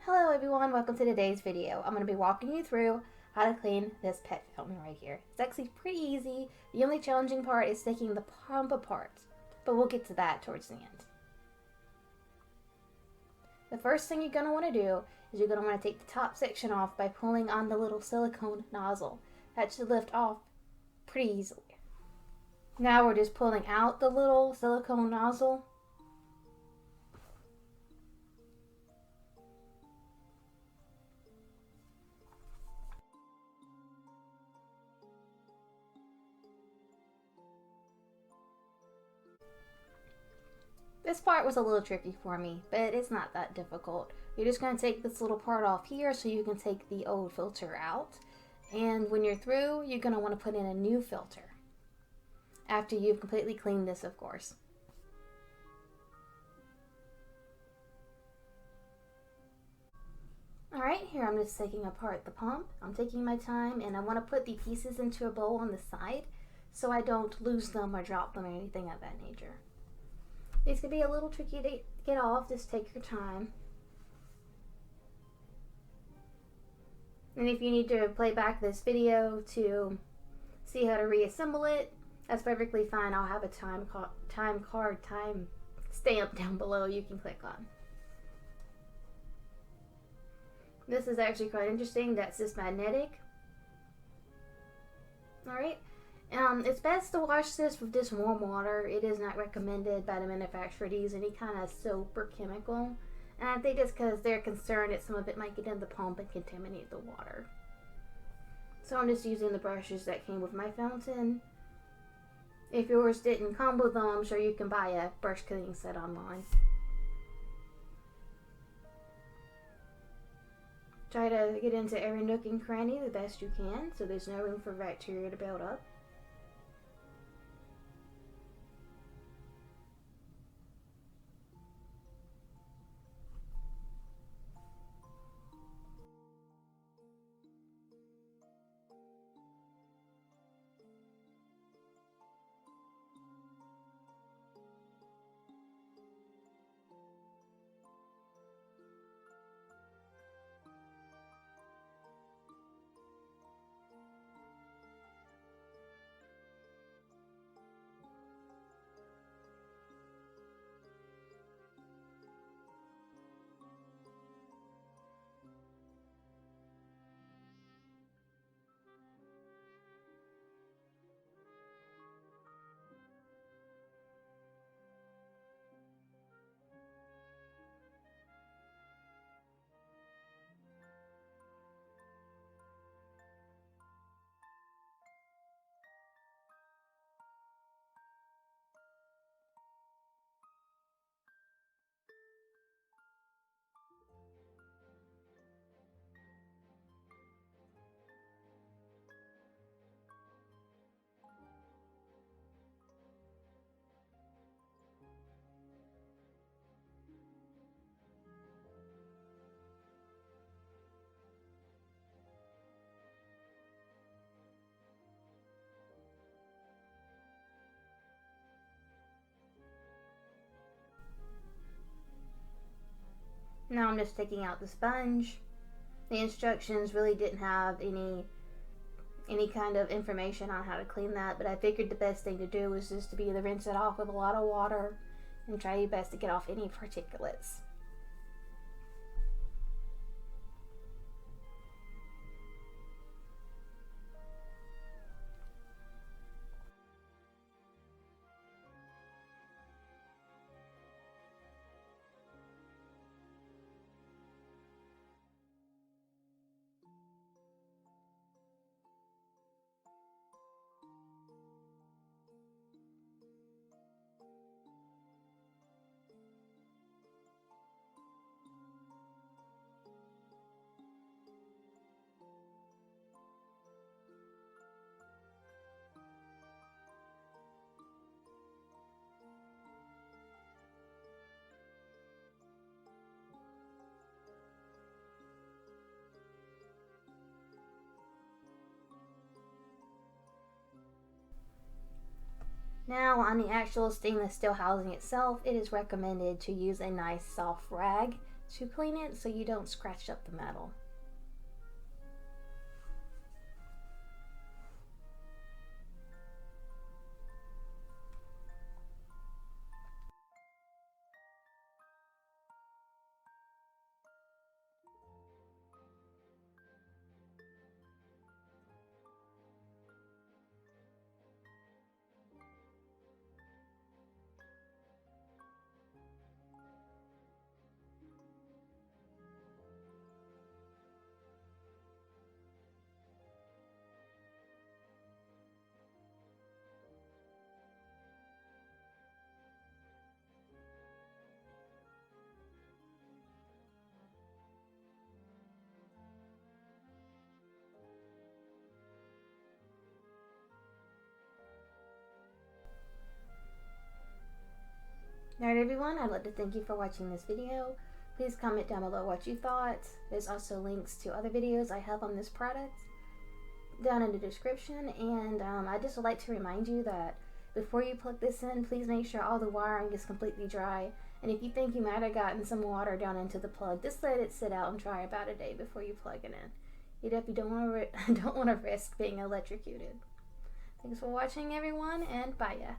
Hello everyone, welcome to today's video. I'm going to be walking you through how to clean this pet fountain right here. It's actually pretty easy. The only challenging part is taking the pump apart, but we'll get to that towards the end. The first thing you're going to want to do is you're going to want to take the top section off by pulling on the little silicone nozzle. That should lift off pretty easily. Now we're just pulling out the little silicone nozzle. This part was a little tricky for me, but it's not that difficult. You're just going to take this little part off here so you can take the old filter out. And when you're through, you're going to want to put in a new filter. After you've completely cleaned this, of course. Alright, here I'm just taking apart the pump. I'm taking my time and I want to put the pieces into a bowl on the side so I don't lose them or drop them or anything of that nature. These can be a little tricky to get off, just take your time. And if you need to play back this video to see how to reassemble it, that's perfectly fine. I'll have a time stamp down below you can click on. This is actually quite interesting. That's just magnetic. Alright. It's best to wash this with just warm water. It is not recommended by the manufacturer to use any kind of soap or chemical. And I think it's because they're concerned that some of it might get in the pump and contaminate the water. So I'm just using the brushes that came with my fountain. If yours didn't come with them, I'm sure you can buy a brush cleaning set online. Try to get into every nook and cranny the best you can so there's no room for bacteria to build up. Now I'm just taking out the sponge. The instructions really didn't have any kind of information on how to clean that, but I figured the best thing to do was just to either rinse it off with a lot of water and try your best to get off any particulates. Now on the actual stainless steel housing itself, it is recommended to use a nice soft rag to clean it so you don't scratch up the metal. Alright everyone, I'd like to thank you for watching this video. Please comment down below what you thought. There's also links to other videos I have on this product down in the description, and I just would like to remind you that before you plug this in, please make sure all the wiring is completely dry, and if you think you might have gotten some water down into the plug, just let it sit out and dry about a day before you plug it in. You definitely don't want to risk being electrocuted. Thanks for watching everyone, and bye ya.